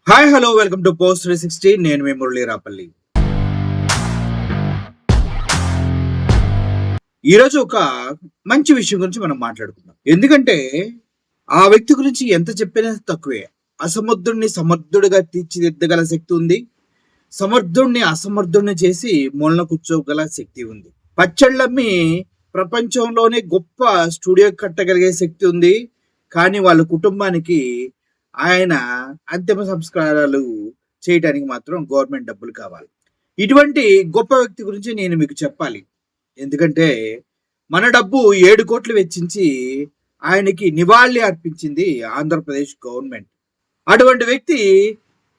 Hi hello welcome to post 360. నేను మీ మురళీ రాపల్లి. ఈరోజు ఒక మంచి విషయం గురించి మనం మాట్లాడుకుందాం. ఎందుకంటే ఆ వ్యక్తి గురించి ఎంత చెప్పినా తక్కువే. అసమర్థుడిని సమర్థుడిగా తీర్చిదిద్దగల శక్తి ఉంది. సమర్థుడిని అసమర్థుడిని చేసి మూలన కూర్చోగల శక్తి ఉంది. పచ్చళ్ళమ్మి ప్రపంచంలోనే గొప్ప స్టూడియో కట్టగలిగే శక్తి ఉంది. కానీ వాళ్ళ కుటుంబానికి ఆయన అంతిమ సంస్కారాలు చేయడానికి మాత్రం గవర్నమెంట్ డబ్బులు కావాలి. ఇటువంటి గొప్ప వ్యక్తి గురించి నేను మీకు చెప్పాలి. ఎందుకంటే మన డబ్బు 7 కోట్లు వెచ్చించి ఆయనకి నివాళి అర్పించింది ఆంధ్రప్రదేశ్ గవర్నమెంట్. అటువంటి వ్యక్తి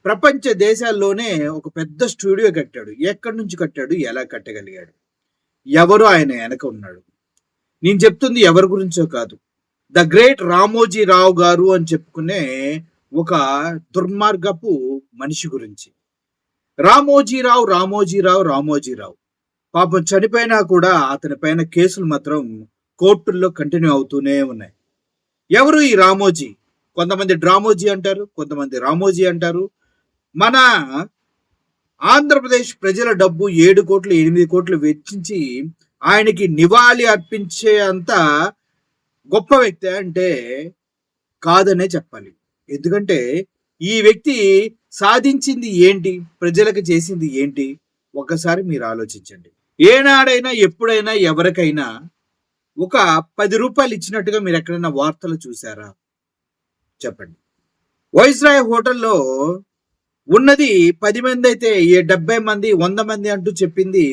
ప్రపంచ దేశాల్లోనే ఒక పెద్ద స్టూడియో కట్టాడు. ఎక్కడి నుంచి కట్టాడు? ఎలా కట్టగలిగాడు? ఎవరు ఆయన వెనక ఉన్నాడు? నేను చెప్తుంది ఎవరి గురించో కాదు. ద గ్రేట్ రామోజీ రావు గారు అని చెప్పుకునే ఒక దుర్మార్గపు మనిషి గురించి. రామోజీరావు పాపం చనిపోయినా కూడా అతని పైన కేసులు మాత్రం కోర్టుల్లో కంటిన్యూ అవుతూనే ఉన్నాయి. ఎవరు ఈ రామోజీ? కొంతమంది డ్రామోజీ అంటారు, కొంతమంది రామోజీ అంటారు. మన ఆంధ్రప్రదేశ్ ప్రజల డబ్బు 7 కోట్లు 8 కోట్లు వెచ్చించి ఆయనకి నివాళి అర్పించే అంత గొప్ప వ్యక్తి అంటే కాదనే చెప్పాలి. ఎందుకంటే ఈ వ్యక్తి సాధించింది ఏంటి? ప్రజలకు చేసింది ఏంటి? ఒక్కసారి మీరు ఆలోచించండి. ఏనాడైనా ఎప్పుడైనా ఎవరికైనా ఒక 10 రూపాయలు ఇచ్చినట్టుగా మీరు ఎక్కడైనా వార్తలు చూసారా? చెప్పండి. వైస్రాయ్ హోటల్లో ఉన్నది 10 మంది అయితే 70 మంది 100 మంది అంటూ చెప్పింది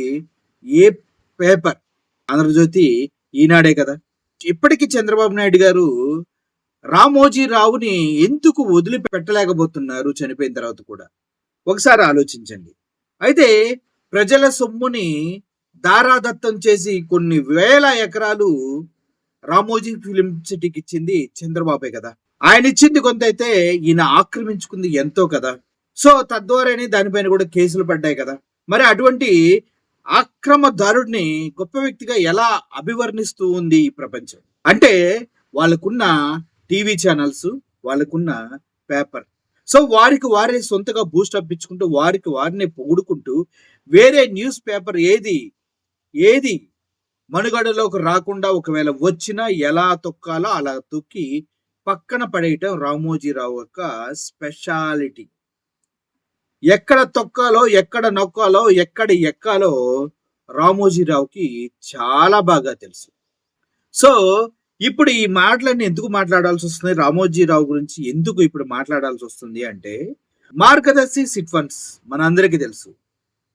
ఏ పేపర్? ఆంధ్రజ్యోతి, ఈనాడే కదా. ఇప్పటికీ చంద్రబాబు నాయుడు గారు రామోజీరావుని ఎందుకు వదిలిపెట్టలేకపోతున్నారు చనిపోయిన తర్వాత కూడా? ఒకసారి ఆలోచించండి. అయితే ప్రజల సొమ్ముని దారాదత్తం చేసి కొన్ని వేల ఎకరాలు రామోజీ ఫిలిం సిటీకి ఇచ్చింది చంద్రబాబే కదా. ఆయన ఇచ్చింది కొంత అయితే ఈయన ఆక్రమించుకుంది ఎంతో కదా. సో తద్వారానే దానిపైన కూడా కేసులు పడ్డాయి కదా. మరి అటువంటి ఆక్రమదారుడిని గొప్ప వ్యక్తిగా ఎలా అభివర్ణిస్తూ ఉంది ఈ ప్రపంచం? అంటే వాళ్ళకున్న టీవీ ఛానల్స్, వాళ్ళకున్న పేపర్. సో వారికి వారే సొంతగా బూస్టప్ ఇచ్చుకుంటూ వారికి వారిని పొగుడుకుంటూ వేరే న్యూస్ పేపర్ ఏది మనుగడలోకి రాకుండా ఒకవేళ వచ్చినా ఎలా తొక్కాలో అలా తొక్కి పక్కన పడేయటం రామోజీరావు యొక్క స్పెషాలిటీ. ఎక్కడ తొక్కాలో, ఎక్కడ నొక్కాలో, ఎక్కడ ఎక్కాలో రామోజీరావుకి చాలా బాగా తెలుసు. సో ఇప్పుడు ఈ మాటలన్నీ ఎందుకు మాట్లాడాల్సి వస్తుంది? రామోజీరావు గురించి ఎందుకు ఇప్పుడు మాట్లాడాల్సి వస్తుంది అంటే, మార్గదర్శి సిట్ ఫండ్స్ మనందరికీ తెలుసు.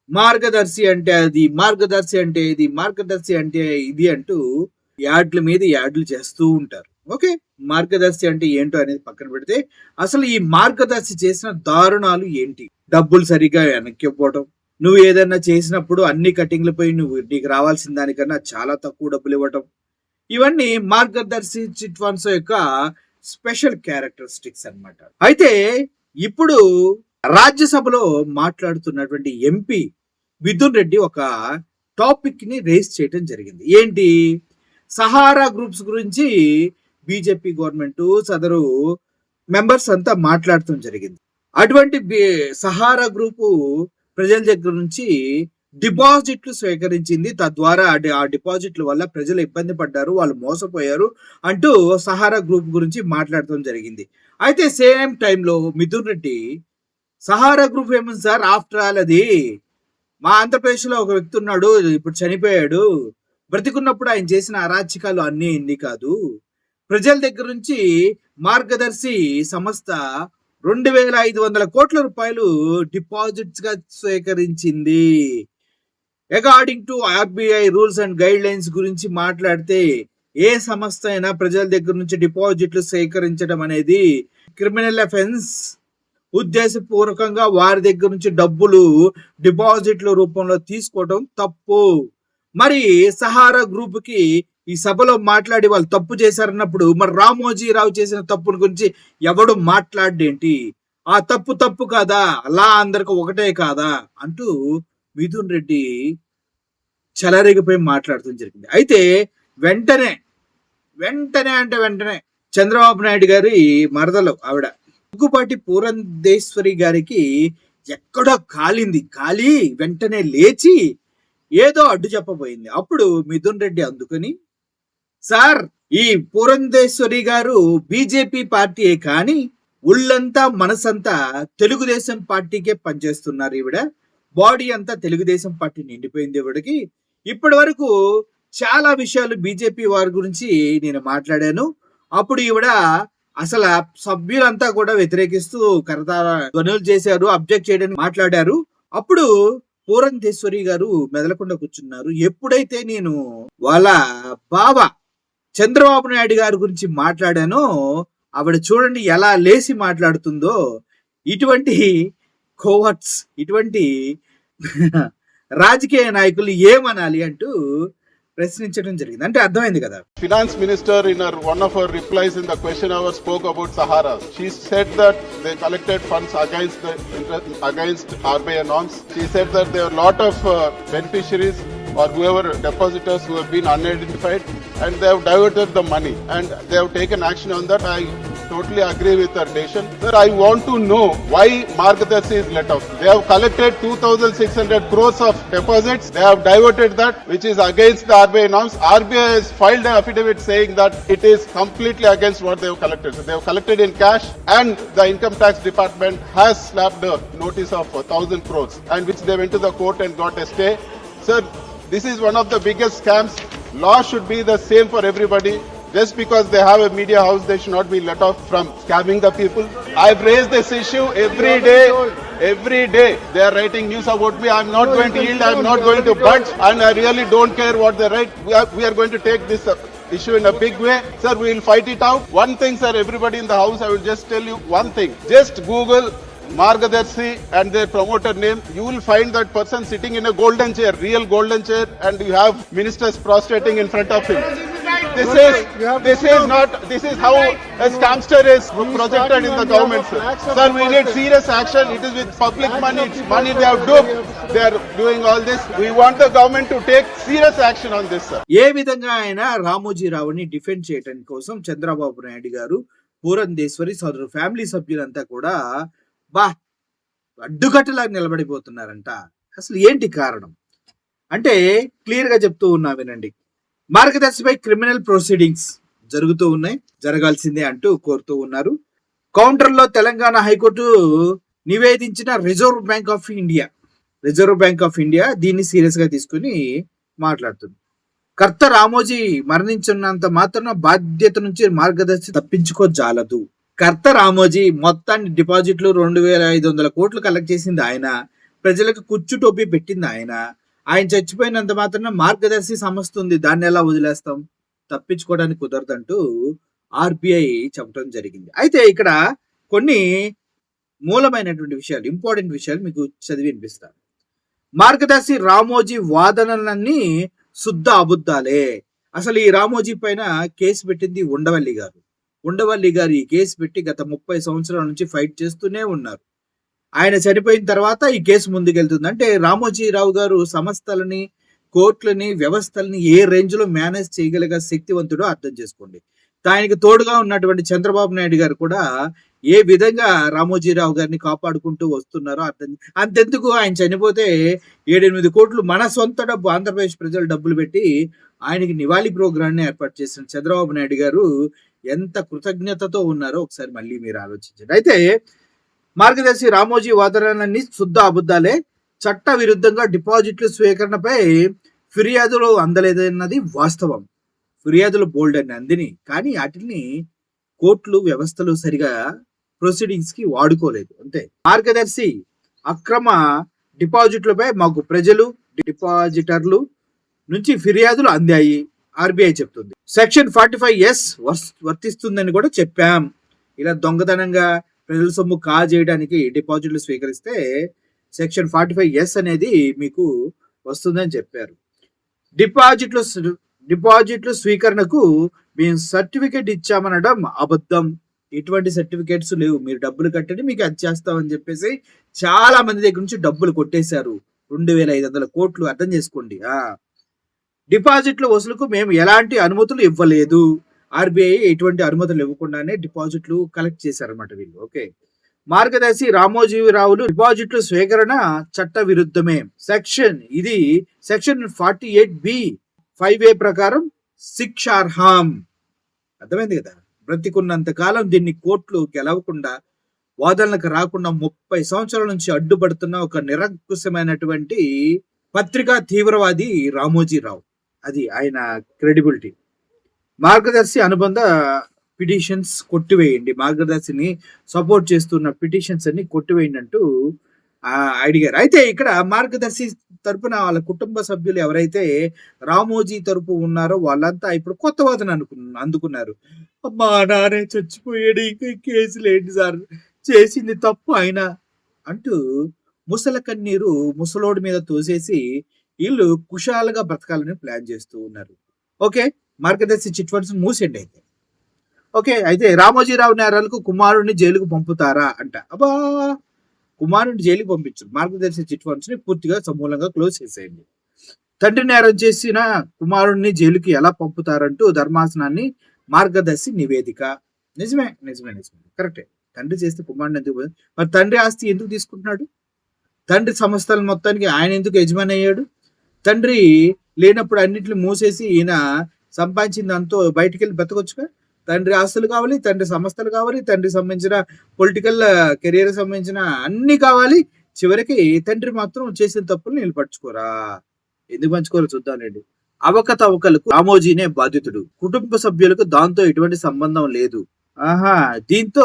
మార్గదర్శి అంటే అది, మార్గదర్శి అంటే ఇది, మార్గదర్శి అంటే ఇది అంటూ యాడ్ల మీద యాడ్లు చేస్తూ ఉంటారు. ఓకే, మార్గదర్శి అంటే ఏంటో అనేది పక్కన పెడితే అసలు ఈ మార్గదర్శి చేసిన దారుణాలు ఏంటి? డబ్బులు సరిగా వెనక్కి ఇవ్వడం, నువ్వు ఏదైనా చేసినప్పుడు అన్ని కటింగ్లు పోయి నువ్వు నీకు రావాల్సిన దానికన్నా చాలా తక్కువ డబ్బులు ఇవ్వటం, ఇవన్నీ మార్గదర్శి చిట్ ఫండ్స్ యొక్క స్పెషల్ క్యారెక్టరిస్టిక్స్ అన్నమాట. అయితే ఇప్పుడు రాజ్యసభలో మాట్లాడుతున్నటువంటి ఎంపీ మిథున్ రెడ్డి ఒక టాపిక్ ని రేస్ చేయడం జరిగింది. ఏంటి? సహారా గ్రూప్స్ గురించి బీజేపీ గవర్నమెంట్ సదరు మెంబర్స్ అంతా మాట్లాడటం జరిగింది. అటువంటి సహారా గ్రూపు ప్రజల దగ్గర నుంచి డిపాజిట్లు స్వీకరించింది. తద్వారా ఆ డిపాజిట్ల వల్ల ప్రజలు ఇబ్బంది పడ్డారు, వాళ్ళు మోసపోయారు అంటూ సహారా గ్రూప్ గురించి మాట్లాడటం జరిగింది. అయితే సేమ్ టైంలో మిథున్ రెడ్డి సహారా గ్రూప్ ఏముంది సార్, ఆఫ్టర్ ఆల్ అది మా ఆంధ్రప్రదేశ్లో ఒక వ్యక్తి ఉన్నాడు, ఇప్పుడు చనిపోయాడు, బ్రతికున్నప్పుడు ఆయన చేసిన అరాచకాలు అన్నీ ఇన్ని కాదు, ప్రజల దగ్గర నుంచి మార్గదర్శి సంస్థ 2,500 కోట్ల రూపాయలు డిపాజిట్స్ గా స్వీకరించింది. According to RBI rules and guide lines గురించి మాట్లాడితే ఏ సంస్థ అయినా ప్రజల దగ్గర నుంచి డిపాజిట్లు సేకరించడం అనేది క్రిమినల్ అఫెన్స్. ఉద్దేశపూర్వకంగా వారి దగ్గర నుంచి డబ్బులు డిపాజిట్ల రూపంలో తీసుకోవడం తప్పు. మరి సహారా గ్రూప్ కి ఈ సభలో మాట్లాడి వాళ్ళు తప్పు చేశారన్నప్పుడు మరి రామోజీరావు చేసిన తప్పుల గురించి ఎవడు మాట్లాడేంటి? ఆ తప్పు కాదా? అలా అందరికి ఒకటే కాదా అంటూ మిథున్ రెడ్డి చెలరేగిపోయి మాట్లాడటం జరిగింది. అయితే వెంటనే చంద్రబాబు నాయుడు గారి మరదలు ఆవిడ దగ్గుపాటి పురంధేశ్వరి గారికి ఎక్కడో కాలి వెంటనే లేచి ఏదో అడ్డు చెప్పబోయింది. అప్పుడు మిథున్ రెడ్డి అందుకని, సార్ ఈ పురంధేశ్వరి గారు బీజేపీ పార్టీయే కానీ ఒళ్ళంతా మనసంతా తెలుగుదేశం పార్టీకే పనిచేస్తున్నారు. ఈవిడ బాడీ అంతా తెలుగుదేశం పార్టీ నిండిపోయింది ఈవిడకి. ఇప్పటి వరకు చాలా విషయాలు బీజేపీ వారి గురించి నేను మాట్లాడాను. అప్పుడు ఈవిడ అసలు సభ్యులంతా కూడా వ్యతిరేకిస్తూ కరతాళ ధ్వనులు చేశారు, అబ్జెక్ట్ చేయడానికి మాట్లాడారు. అప్పుడు పురంధేశ్వరి గారు మెదలకుండా కూర్చున్నారు. ఎప్పుడైతే నేను వాళ్ళ బావ చంద్రబాబు నాయుడు గారి గురించి మాట్లాడానో ఆవిడ చూడండి ఎలా లేసి మాట్లాడుతుందో. ఇటువంటి కోవర్ట్స్, ఇటువంటి రాజకీయ నాయకులు ఏమనాలి అంటూ ప్రశ్నించడం జరిగింది. అంటే అర్థమైంది కదా. Finance Minister in one of her replies in the question hour spoke about Sahara. She said that they collected funds against RBI norms. She said that there are a lot of beneficiaries or whoever depositors who have been unidentified and they have diverted the money and they have taken action on that. I totally agree with her decision. Sir, I want to know why Margadarshi is let off. They have collected 2,600 crores of deposits. They have diverted that, which is against the RBI norms. RBI has filed an affidavit saying that it is completely against what they have collected. So they have collected in cash, and the income tax department has slapped a notice of 1,000 crores, and which they went to the court and got a stay. Sir, this is one of the biggest scams. Law should be the same for everybody. Just because they have a media house, they should not be let off from scamming the people. I've raised this issue every day. Every day they are writing news about me. I'm not going to yield. I'm not going to budge, and I really don't care what they write. We are going to take this issue in a big way. Sir, we will fight it out. One thing, sir, everybody in the house, I will just tell you one thing. Just Google Margadarshi and their promoter name. You will find that person sitting in a golden chair, real golden chair, and you have ministers prostrating in front of him. This is how a scamster is projected in the government, sir. Sir, we need serious action. It is with public money. It's money they have duped. They are doing all this. We want the government to take serious action on this, sir. ఏ విధంగా ఆయన రామోజీరావుని defend చేయడం కోసం చంద్రబాబు నాయుడు గారు, పురంధేశ్వరి సోదరు family సభ్యులంతా కూడా అడ్డుకట్టలా నిలబడిపోతున్నారంట. అసలు ఏంటి కారణం అంటే క్లియర్ గా చెప్తూ ఉన్నా వినండి. మార్గదర్శిపై క్రిమినల్ ప్రొసీడింగ్స్ జరుగుతూ ఉన్నాయి, జరగాల్సిందే అంటూ కోరుతూ ఉన్నారు. కౌంటర్లో తెలంగాణ హైకోర్టు నివేదించిన రిజర్వ్ బ్యాంక్ ఆఫ్ ఇండియా దీన్ని సీరియస్ గా తీసుకుని మాట్లాడుతుంది. కర్త రామోజీ మరణించున్నంత మాత్రాన బాధ్యత నుంచి మార్గదర్శి తప్పించుకోజాలదు. కర్త రామోజీ మొత్తాన్ని డిపాజిట్లు 2,500 కోట్లు కలెక్ట్ చేసింది ఆయన, ప్రజలకు కుచ్చు టోపీ పెట్టింది ఆయన. ఆయన చచ్చిపోయినంత మాత్రాన మార్గదర్శి సంస్థ ఉంది, దాన్ని ఎలా వదిలేస్తాం, తప్పించుకోవడానికి కుదరదంటూ ఆర్బీఐ చెప్పడం జరిగింది. అయితే ఇక్కడ కొన్ని మూలమైనటువంటి విషయాలు, ఇంపార్టెంట్ విషయాలు మీకు చదివి వినిపిస్తాను. మార్గదర్శి రామోజీ వాదనలన్నీ శుద్ధ అబద్ధాలే. అసలు ఈ రామోజీ పైన కేసు పెట్టింది ఉండవల్లి గారు ఈ కేసు పెట్టి గత 30 సంవత్సరాల నుంచి ఫైట్ చేస్తూనే ఉన్నారు. ఆయన చనిపోయిన తర్వాత ఈ కేసు ముందుకెళ్తుంది. అంటే రామోజీరావు గారు సంస్థలని, కోర్టులని, వ్యవస్థలని ఏ రేంజ్ లో మేనేజ్ చేయగలిగే శక్తివంతుడో అర్థం చేసుకోండి. దానికి తోడుగా ఉన్నటువంటి చంద్రబాబు నాయుడు గారు కూడా ఏ విధంగా రామోజీరావు గారిని కాపాడుకుంటూ వస్తున్నారో అర్థం. అంతెందుకు, ఆయన చనిపోతే 7-8 కోట్లు మన సొంత డబ్బు, ఆంధ్రప్రదేశ్ ప్రజలు డబ్బులు పెట్టి ఆయనకి నివాళి ప్రోగ్రాన్ని ఏర్పాటు చేసిన చంద్రబాబు నాయుడు గారు ఎంత కృతజ్ఞతతో ఉన్నారో ఒకసారి మళ్ళీ మీరు ఆలోచించండి. అయితే మార్గదర్శి రామోజీ వాదనలన్నీ శుద్ధ అబద్ధాలే. చట్ట విరుద్ధంగా డిపాజిట్లు స్వీకరణపై ఫిర్యాదులు అందలేదన్నది వాస్తవం. ఫిర్యాదులు బోల్డ్ అని అందిని, కానీ వాటిని కోర్టులు, వ్యవస్థలు సరిగా ప్రొసీడింగ్స్ కి వాడుకోలేదు అంతే. మార్గదర్శి అక్రమ డిపాజిట్లపై మాకు ప్రజలు, డిపాజిటర్లు నుంచి ఫిర్యాదులు అందాయి ఆర్బీఐ చెప్తుంది. సెక్షన్ 45S వర్తిస్తుందని కూడా చెప్పాం. ఇలా దొంగతనంగా ప్రజల సొమ్ము కాజేయడానికి డిపాజిట్లు స్వీకరిస్తే సెక్షన్ 45S అనేది మీకు వస్తుందని చెప్పారు. డిపాజిట్లు స్వీకరణకు మేము సర్టిఫికేట్ ఇచ్చామనడం అబద్ధం. ఎటువంటి సర్టిఫికేట్స్ లేవు. మీరు డబ్బులు కట్టండి, మీకు అది చేస్తామని చెప్పేసి చాలా మంది దగ్గర నుంచి డబ్బులు కొట్టేశారు. 2,500 కోట్లు. అర్థం చేసుకోండి. డిపాజిట్ల వసూలుకు మేము ఎలాంటి అనుమతులు ఇవ్వలేదు. ఆర్బీఐ ఎటువంటి అనుమతులు ఇవ్వకుండానే డిపాజిట్లు కలెక్ట్ చేశారన్నమాట వీళ్ళు. ఓకే. మార్గదర్శి రామోజీరావులు డిపాజిట్లు స్వీకరణ చట్ట విరుద్ధమే. సెక్షన్ 48B 5A ప్రకారం శిక్షార్హం. అర్థమైంది కదా. బ్రతికున్నంత కాలం దీన్ని కోర్టులు గెలవకుండా, వాదనలకు రాకుండా 30 సంవత్సరాల నుంచి అడ్డుపడుతున్న ఒక నిరంకుశమైనటువంటి పత్రికా తీవ్రవాది రామోజీరావు. అది ఆయన క్రెడిబిలిటీ. మార్గదర్శి అనుబంధ పిటిషన్స్ కొట్టివేయండి, మార్గదర్శిని సపోర్ట్ చేస్తున్న పిటిషన్స్ అన్ని కొట్టివేయండి అంటూ అడిగారు. అయితే ఇక్కడ మార్గదర్శి తరపున వాళ్ళ కుటుంబ సభ్యులు ఎవరైతే రామోజీ తరపు ఉన్నారో వాళ్ళంతా ఇప్పుడు కొత్త వాదన అందుకున్నారు. మా నానే చచ్చిపోయాడు, ఇంకా కేసులు ఏంటి సార్, చేసింది తప్పు ఆయన అంటూ ముసల కన్నీరు ముసలోడి మీద తోసేసి వీళ్ళు కుశాలుగా బ్రతకాలని ప్లాన్ చేస్తూ ఉన్నారు. ఓకే, మార్గదర్శి చిట్ ఫండ్స్ మూసేయండి అయితే. ఓకే, అయితే రామోజీరావు నేరాలకు కుమారుడిని జైలుకు పంపుతారా అంట. అబ్బా, కుమారుడిని జైలుకి పంపించరు. మార్గదర్శి చిట్ ఫండ్స్ ని పూర్తిగా సమూలంగా క్లోజ్ చేసేయండి. తండ్రి నేరం చేసిన కుమారుడిని జైలుకి ఎలా పంపుతారంటూ ధర్మాసనాన్ని మార్గదర్శి నివేదిక. నిజమే కరెక్టే. తండ్రి చేస్తే కుమారుడిని ఎందుకు, మరి తండ్రి ఆస్తి ఎందుకు తీసుకుంటున్నాడు? తండ్రి సంస్థల మొత్తానికి ఆయన ఎందుకు యజమాని అయ్యాడు? తండ్రి లేనప్పుడు అన్నింటిని మూసేసి ఈయన సంపాదించింది అంతా బయటికి వెళ్ళి బతకొచ్చుగా. తండ్రి ఆస్తులు కావాలి, తండ్రి సంస్థలు కావాలి, తండ్రి సంబంధించిన పొలిటికల్ కెరియర్ సంబంధించిన అన్ని కావాలి. చివరికి తండ్రి మాత్రం చేసిన తప్పులు నిలబడుచుకోరా. ఎందుకు పంచుకోరో చూద్దాంలేండి. అవకతవకలకు రామోజీనే బాధితుడు, కుటుంబ సభ్యులకు దాంతో ఎటువంటి సంబంధం లేదు. దీంతో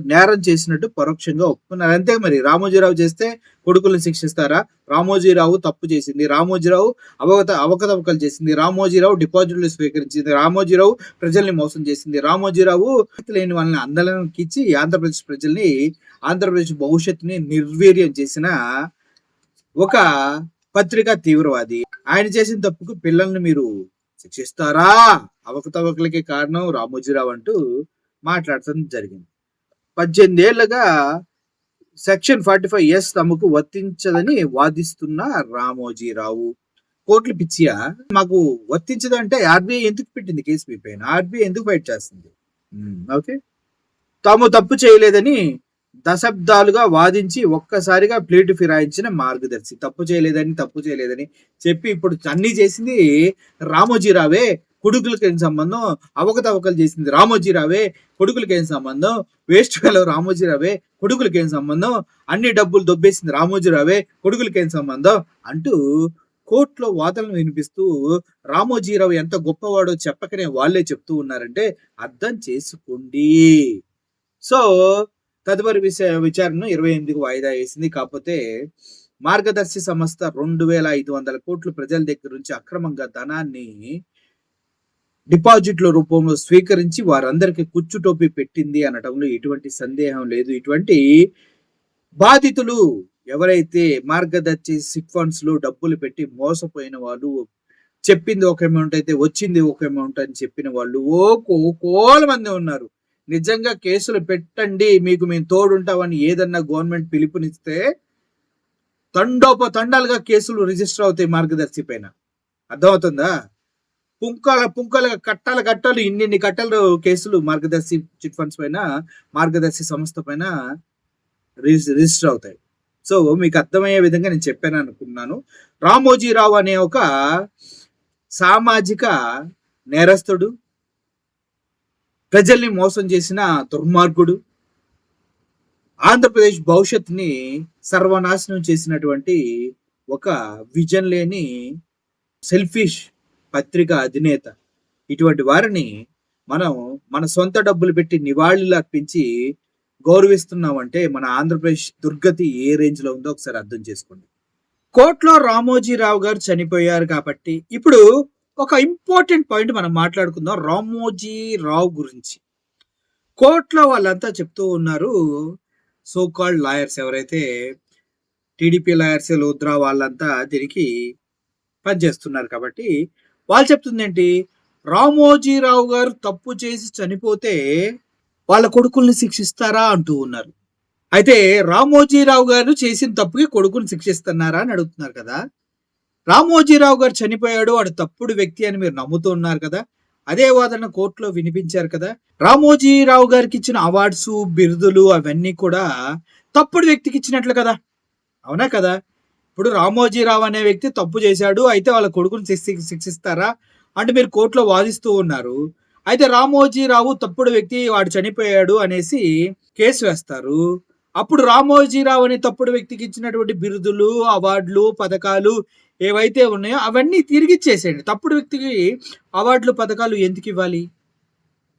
నేరం చేసినట్టు పరోక్షంగా ఒప్పుకున్నారు. అంతే మరి. రామోజీరావు చేస్తే కొడుకులను శిక్షిస్తారా? రామోజీరావు తప్పు చేసింది, రామోజీరావు అవకతవకలు చేసింది, రామోజీరావు డిపాజిట్లు స్వీకరించింది, రామోజీరావు ప్రజల్ని మోసం చేసింది, రామోజీరావు లేని వాళ్ళని ఆందోళనకి ఇచ్చి ఆంధ్రప్రదేశ్ ప్రజల్ని, ఆంధ్రప్రదేశ్ భవిష్యత్తుని నిర్వీర్యం చేసిన ఒక పత్రికా తీవ్రవాది. ఆయన చేసిన తప్పుకు పిల్లల్ని మీరు శిక్షిస్తారా? అవకతవకలకి కారణం రామోజీరావు అంటూ మాట్లాడటం జరిగింది. 18 ఏళ్లుగా సెక్షన్ 45S తమకు వర్తించదని వాదిస్తున్న రామోజీరావు. కోర్టులు పిచ్చియా? మాకు వర్తించదు అంటే ఆర్బీఐ ఎందుకు పెట్టింది కేసు మీ పైన? ఆర్బీఐ ఎందుకు ఫైట్ చేస్తుంది? ఓకే, తాము తప్పు చేయలేదని దశాబ్దాలుగా వాదించి ఒక్కసారిగా ప్లేటు ఫిరాయించిన మార్గదర్శి. తప్పు చేయలేదని చెప్పి ఇప్పుడు అన్ని చేసింది రామోజీరావే. కొడుకులకి ఏం సంబంధం? అవకతవకలు చేసింది రామోజీరావే, కొడుకులకి ఏం సంబంధం? వేస్ట్ ఫెలో రామోజీరావే, కొడుకులకి ఏం సంబంధం? అన్ని డబ్బులు దొబ్బేసింది రామోజీరావే, కొడుకులకి ఏం సంబంధం అంటూ కోర్టులో వాదనలు వినిపిస్తూ రామోజీరావు ఎంత గొప్పవాడో చెప్పకనే వాళ్ళే చెప్తూ ఉన్నారంటే అర్థం చేసుకోండి. సో తదుపరి విచారణను 28కు వాయిదా వేసింది. కాకపోతే మార్గదర్శి సంస్థ 2500 కోట్లు ప్రజల దగ్గర నుంచి అక్రమంగా ధనాన్ని డిపాజిట్ల రూపంలో స్వీకరించి వారందరికీ కుచ్చుటోపి పెట్టింది అనటంలో ఎటువంటి సందేహం లేదు. ఇటువంటి బాధితులు ఎవరైతే మార్గదర్శి సిట్ ఫండ్స్ లో డబ్బులు పెట్టి మోసపోయిన వాళ్ళు, చెప్పింది ఒక అమౌంట్ అయితే వచ్చింది ఒక అమౌంట్ అని చెప్పిన వాళ్ళు కోల మంది ఉన్నారు. నిజంగా కేసులు పెట్టండి, మీకు మేము తోడుంటామని ఏదన్నా గవర్నమెంట్ పిలుపునిస్తే తండోపతండాలుగా కేసులు రిజిస్టర్ అవుతాయి మార్గదర్శి పైన. అర్థమవుతుందా? పుంకాల కట్టాలు ఇన్ని కట్టలు కేసులు మార్గదర్శి చిట్ ఫండ్స్ పైన, మార్గదర్శి సంస్థ పైన రిజిస్టర్ అవుతాయి. సో మీకు అర్థమయ్యే విధంగా నేను చెప్పాను అనుకున్నాను. రామోజీరావు అనే ఒక సామాజిక నేరస్తుడు, ప్రజల్ని మోసం చేసిన దుర్మార్గుడు, ఆంధ్రప్రదేశ్ భవిష్యత్తుని సర్వనాశనం చేసినటువంటి ఒక విజన్ లేని సెల్ఫిష్ పత్రికా అధినేత. ఇటువంటి వారిని మనం మన సొంత డబ్బులు పెట్టి నివాళులు అర్పించి గౌరవిస్తున్నామంటే మన ఆంధ్రప్రదేశ్ దుర్గతి ఏ రేంజ్ లో ఉందో ఒకసారి అర్థం చేసుకోండి. కోర్టులో రామోజీరావు గారు చనిపోయారు కాబట్టి ఇప్పుడు ఒక ఇంపార్టెంట్ పాయింట్ మనం మాట్లాడుకుందాం రామోజీరావు గురించి. కోర్టులో వాళ్ళంతా చెప్తూ ఉన్నారు, సో కాల్డ్ లాయర్స్ ఎవరైతే టీడీపీ లాయర్స్, లోద్రా వాళ్ళంతా దీనికి పనిచేస్తున్నారు కాబట్టి వాళ్ళు చెప్తుంది ఏంటి, రామోజీరావు గారు తప్పు చేసి చనిపోతే వాళ్ళ కొడుకుల్ని శిక్షిస్తారా అంటూ ఉన్నారు. అయితే రామోజీరావు గారు చేసిన తప్పుకి కొడుకుని శిక్షిస్తున్నారా అని అడుగుతున్నారు కదా. రామోజీరావు గారు చనిపోయాడు, వాడు తప్పుడు వ్యక్తి అని మీరు నమ్ముతూ ఉన్నారు కదా. అదే వాదన కోర్టులో వినిపించారు కదా. రామోజీరావు గారికి ఇచ్చిన అవార్డ్స్, బిరుదులు అవన్నీ కూడా తప్పుడు వ్యక్తికి ఇచ్చినట్లు కదా. అవునా కదా? ఇప్పుడు రామోజీరావు అనే వ్యక్తి తప్పు చేశాడు, అయితే వాళ్ళ కొడుకుని శిక్షిస్తారా అంటే మీరు కోర్టులో వాదిస్తూ ఉన్నారు. అయితే రామోజీరావు తప్పుడు వ్యక్తి, వాడు చనిపోయాడు అనేసి కేసు వేస్తారు. అప్పుడు రామోజీరావు అనే తప్పుడు వ్యక్తికి ఇచ్చినటువంటి బిరుదులు, అవార్డులు, పథకాలు ఏవైతే ఉన్నాయో అవన్నీ తిరిగిచ్చేసేయండి. తప్పుడు వ్యక్తికి అవార్డులు, పథకాలు ఎందుకు ఇవ్వాలి?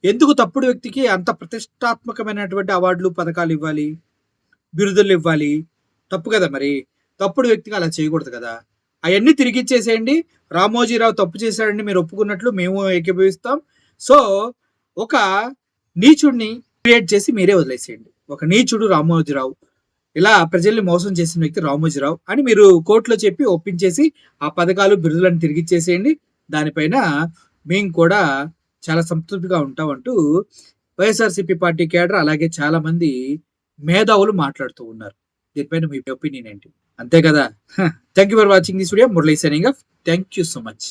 ఎందుకు తప్పుడు వ్యక్తికి అంత ప్రతిష్టాత్మకమైనటువంటి అవార్డులు, పథకాలు ఇవ్వాలి, బిరుదులు ఇవ్వాలి? తప్పు కదా మరి. తప్పుడు వ్యక్తికి అలా చేయకూడదు కదా. అవన్నీ తిరిగిచ్చేసేయండి. రామోజీరావు తప్పు చేశాడని మీరు ఒప్పుకున్నట్లు మేము ఏకీభవిస్తాం. సో ఒక నీచుడిని క్రియేట్ చేసి మీరే వదిలేసేయండి. ఒక నీచుడు రామోజీరావు, ఇలా ప్రజల్ని మోసం చేసిన వ్యక్తి రామోజీరావు అని మీరు కోర్టులో చెప్పి ఒప్పించేసి ఆ పథకాలు, బిరుదులను తిరిగిచ్చేసేయండి. దానిపైన మేము కూడా చాలా సంతృప్తిగా ఉంటామంటూ వైఎస్ఆర్సీపీ పార్టీ కేడర్ అలాగే చాలా మంది మేధావులు మాట్లాడుతూ ఉన్నారు. దీనిపైన మీ ఒపీనియన్ ఏంటి? అంతే కదా. Thank you for watching this video. Murali signing off. Thank you so much.